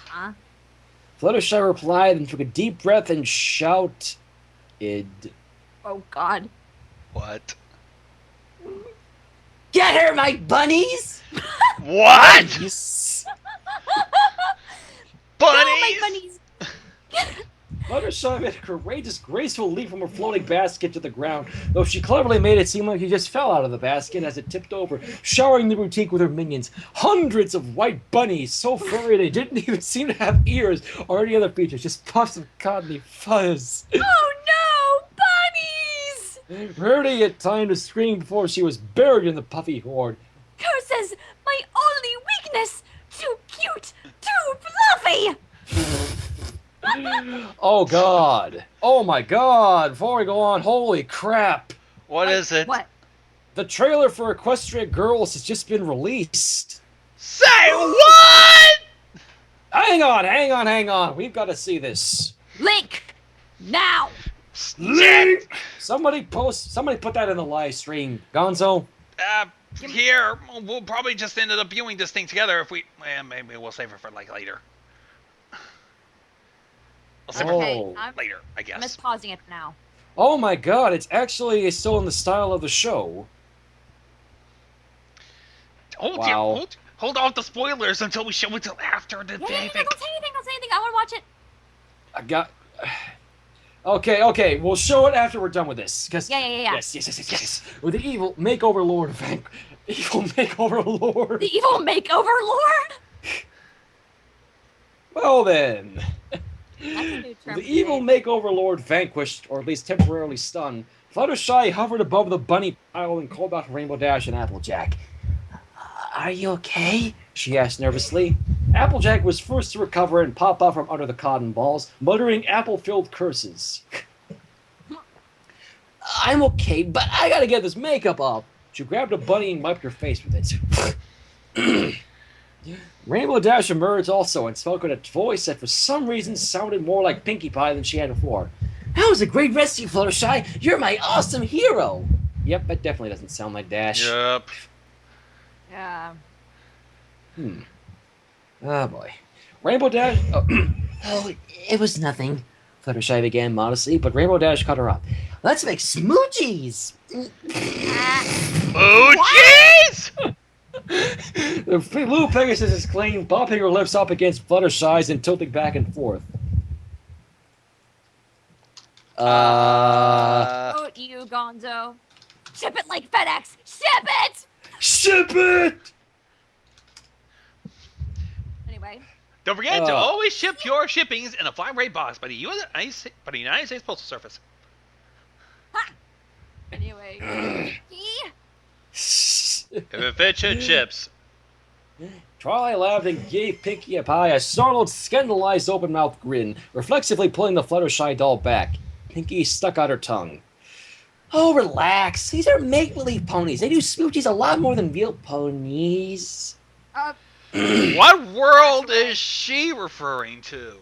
Huh? Fluttershy replied and took a deep breath and shouted. Oh, God. What? Get her, my bunnies! What? Yes. Bunnies? Oh, my bunnies. Fluttershy made a courageous, graceful leap from her floating basket to the ground, though she cleverly made it seem like she just fell out of the basket as it tipped over, showering the boutique with her minions. Hundreds of white bunnies, so furry they didn't even seem to have ears or any other features, just puffs of cottony fuzz. Oh, no. Bunnies. Rarity had time to scream before she was buried in the puffy horde. Curses. My only weakness. Too cute. Too fluffy. Oh god. Oh my god. Before we go on, holy crap. What is it? What? The trailer for Equestria Girls has just been released. Say what? Hang on. We've got to see this. Link. Now. Link! Somebody put that in the live stream. Gonzo? Here, we'll probably just ended up viewing this thing together if we... maybe we'll save it for, like, later. We'll save it Okay, Oh. I'm for later, I guess. just pausing it for now. Oh my god, it's actually still in the style of the show. Wow. Hold off the spoilers until we show it till after the Yeah, fanfic. don't say anything. I want to watch it. I got... Okay, we'll show it after we're done with this. Yeah. Yes. With the evil makeover lord of Evil makeover lord. The evil makeover lord? Well then. That's a new term. The evil makeover lord vanquished, or at least temporarily stunned, Fluttershy hovered above the bunny pile and called out Rainbow Dash and Applejack. Are you okay? She asked nervously. Applejack was first to recover and pop out from under the cotton balls, muttering apple-filled curses. I'm okay, but I gotta get this makeup off. She grabbed a bunny and wiped her face with it. Rainbow Dash emerged also and spoke with a voice that for some reason sounded more like Pinkie Pie than she had before. That was a great rescue, Fluttershy. You're my awesome hero. Yep, that definitely doesn't sound like Dash. Yep. Yeah. Oh boy. Rainbow Dash. Oh, it was nothing. Fluttershy began modestly, but Rainbow Dash cut her off. Let's make smoochies! Oh, jeez! The blue Pegasus is clean, bopping her lips up against Fluttershy's and tilting back and forth. Vote you, Gonzo. Ship it like FedEx. Ship it! Ship it! Anyway. Don't forget to always ship your shippings in a flat rate box by the United States Postal Service. Anyway. If it fits, it ships. Twilight laughed and gave Pinkie Pie a startled, scandalized open-mouthed grin, reflexively pulling the Fluttershy doll back. Pinkie stuck out her tongue. Oh, relax. These are make-believe ponies. They do smoochies a lot more than real ponies. What world is she referring to?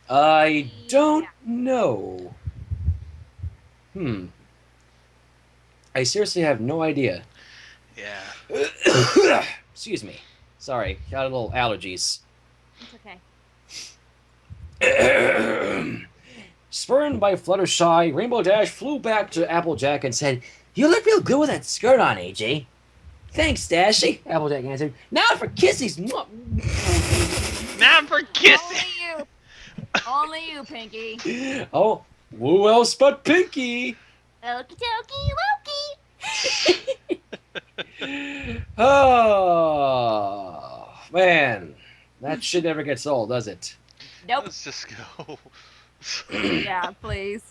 I don't know. I seriously have no idea. Yeah. Excuse me. Sorry, got a little allergies. It's okay. Spurned by Fluttershy, Rainbow Dash flew back to Applejack and said, "You look real good with that skirt on, AJ." "Thanks, Dashy," Applejack answered. "Now for kissies." Not for kissing. Only you, Pinkie. Oh, who else but Pinkie? Okie dokie, Loki. Oh, man. That shit never gets old, does it? Nope. Let's just go. Yeah, please.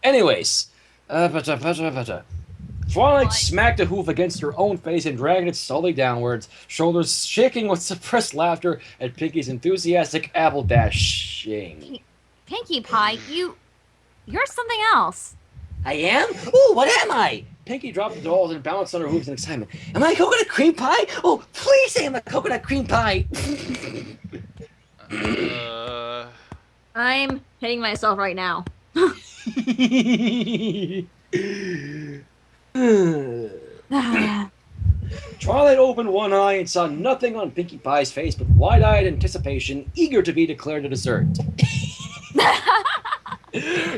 Anyways, Twilight smacked a hoof against her own face and dragged it slowly downwards, shoulders shaking with suppressed laughter at Pinkie's enthusiastic apple dashing. Pinkie Pie, you're something else. I am? Ooh, what am I? Pinkie dropped the dolls and bounced on her hooves in excitement. Am I a coconut cream pie? Oh, please say I'm a coconut cream pie. I'm hitting myself right now. Twilight opened one eye and saw nothing on Pinkie Pie's face but wide-eyed anticipation, eager to be declared a dessert.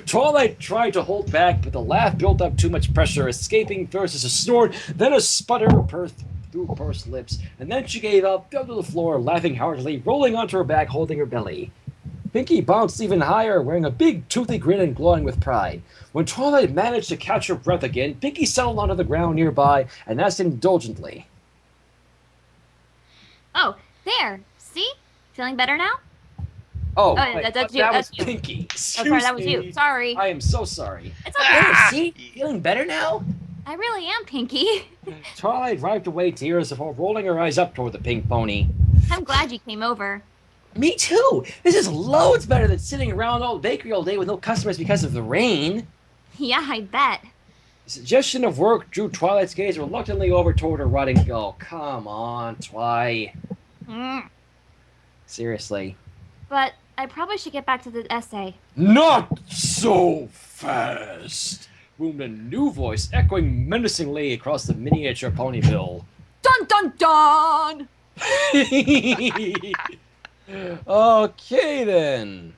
Twilight tried to hold back, but the laugh built up too much pressure, escaping first as a snort, then a sputter through pursed lips, and then she gave up, fell to the floor, laughing heartily, rolling onto her back, holding her belly. Pinkie bounced even higher, wearing a big, toothy grin and glowing with pride. When Twilight managed to catch her breath again, Pinkie settled onto the ground nearby and asked indulgently, Oh, there. See? Feeling better now? "Oh, Oh, wait, that's that you, was that's you. Pinkie. Oh, sorry, that was Excuse you. me. Sorry. I am so sorry." It's okay. Oh, see? Feeling better now? I really am, Pinkie. Twilight wiped away tears before rolling her eyes up toward the pink pony. I'm glad you came over. Me too. This is loads better than sitting around all bakery all day with no customers because of the rain. Yeah, I bet. The suggestion of work drew Twilight's gaze reluctantly over toward her rotting doll. Come on, Twi. Seriously. But I probably should get back to the essay. Not so fast! Boomed a new voice, echoing menacingly across the miniature ponyville. Dun dun dun! Okay then.